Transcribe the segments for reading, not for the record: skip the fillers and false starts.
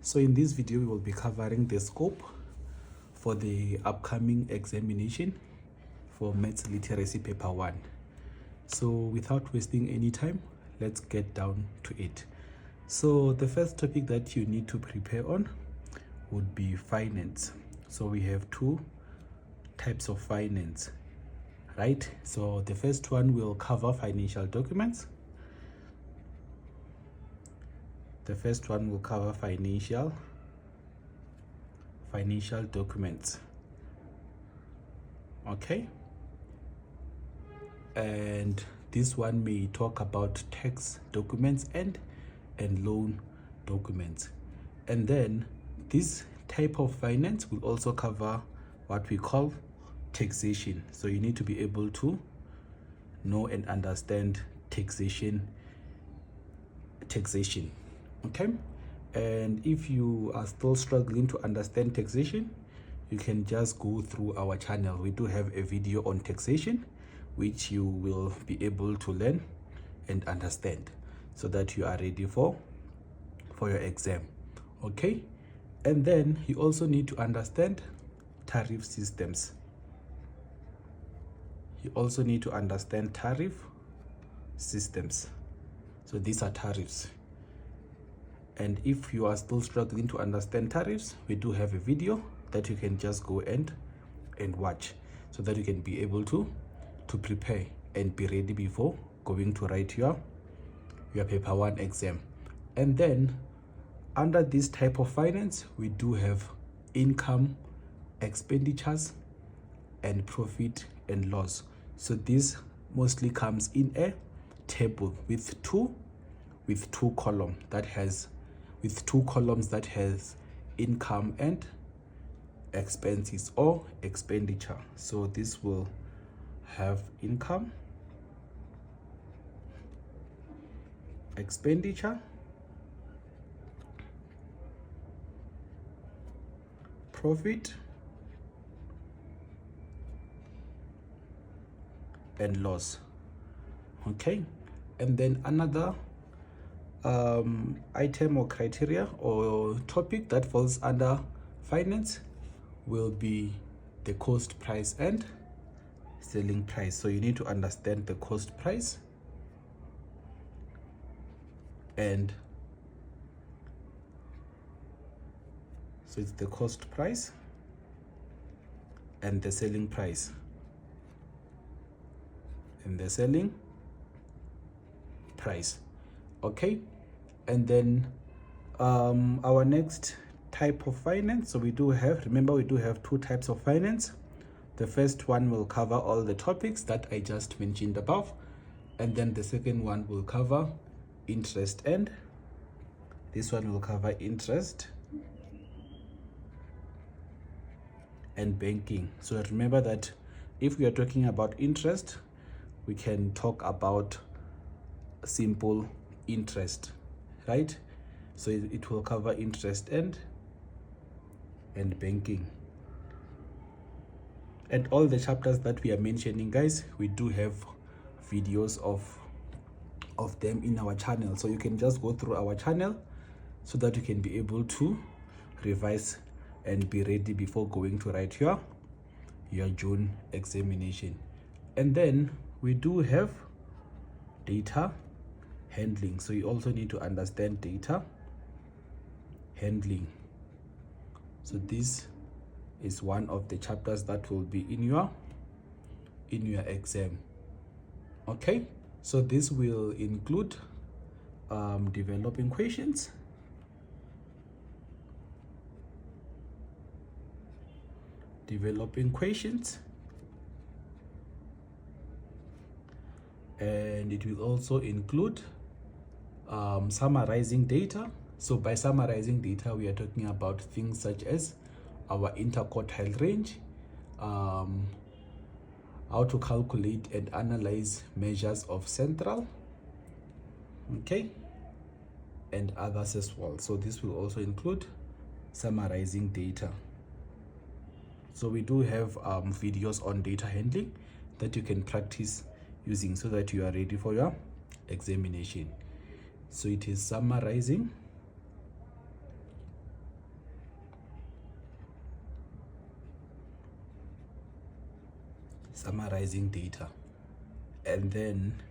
So in this video, we will be covering the scope for the upcoming examination for Maths Literacy Paper 1. So without wasting any time, let's get down to it. So the first topic that you need to prepare on would be finance. So we have two types of finance, right? So the first one will cover financial documents. The first one will cover financial documents. Okay. And this one may talk about tax documents and loan documents. And then this type of finance will also cover what we call taxation. So you need to be able to know and understand taxation. Okay. And if you are still struggling to understand taxation, you can just go through our channel. We do have a video on taxation which you will be able to learn and understand so that you are ready for your exam. Okay. And then you also need to understand tariff systems. You also need to understand tariff systems. So these are tariffs. And if you are still struggling to understand tariffs, we do have a video that you can just go and watch so that you can be able to prepare and be ready before going to write your paper 1 exam. And then under this type of finance, we do have income, expenditures, and profit and loss. So this mostly comes in a table with two columns that has income and expenses or expenditure. So this will have income, expenditure, profit and loss. Okay. And then another item or criteria or topic that falls under finance will be the cost price and selling price. So you need to understand the cost price and so it's the cost price and the selling price and the selling price. Okay. And then our next type of finance, so we do have two types of finance. The first one will cover all the topics that I just mentioned above, and then the second one will cover interest, and this one will cover interest and banking. So remember that if we are talking about interest, we can talk about simple interest, right? So it will cover interest and banking. And all the chapters that we are mentioning, guys, we do have videos of them in our channel, so you can just go through our channel so that you can be able to revise and be ready before going to write your June examination. And then we do have data handling. So you also need to understand data handling. So this is one of the chapters that will be in your exam. Okay. So this will include developing questions, and it will also include summarizing data. So by summarizing data, we are talking about things such as our interquartile range, how to calculate and analyze measures of central, okay, and others as well. So this will also include summarizing data. So we do have videos on data handling that you can practice using so that you are ready for your examination. So it is summarizing summarizing data. And then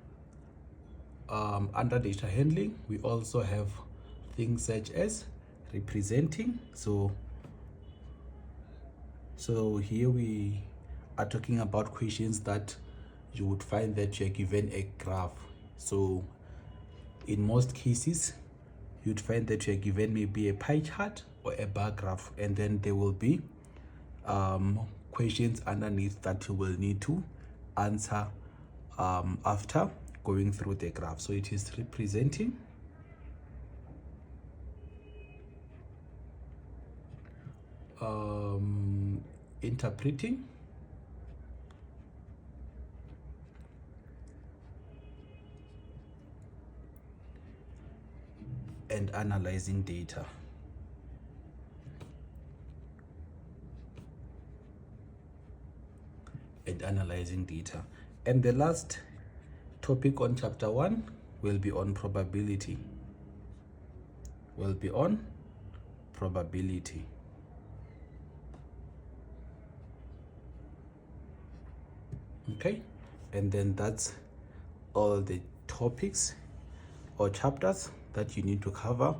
under data handling, we also have things such as representing. So here we are talking about questions that you would find that you're given a graph. So in most cases, you'd find that you're given maybe a pie chart or a bar graph, and then there will be questions underneath that you will need to answer after going through the graph. So it is representing, interpreting, and analyzing data. And the last topic on chapter 1 will be on probability. Okay, and then that's all the topics or chapters that you need to cover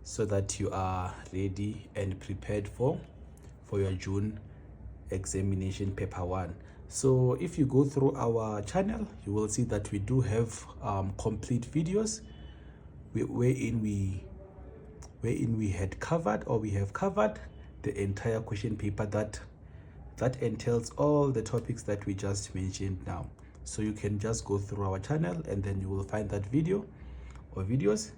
so that you are ready and prepared for your June examination paper 1. So if you go through our channel, you will see that we do have complete videos wherein we have covered the entire question paper that entails all the topics that we just mentioned now. So you can just go through our channel and then you will find that video or videos,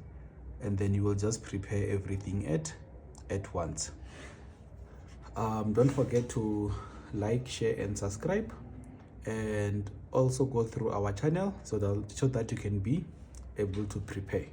and then you will just prepare everything at once. Don't forget to like, share, and subscribe, and also go through our channel so that you can be able to prepare.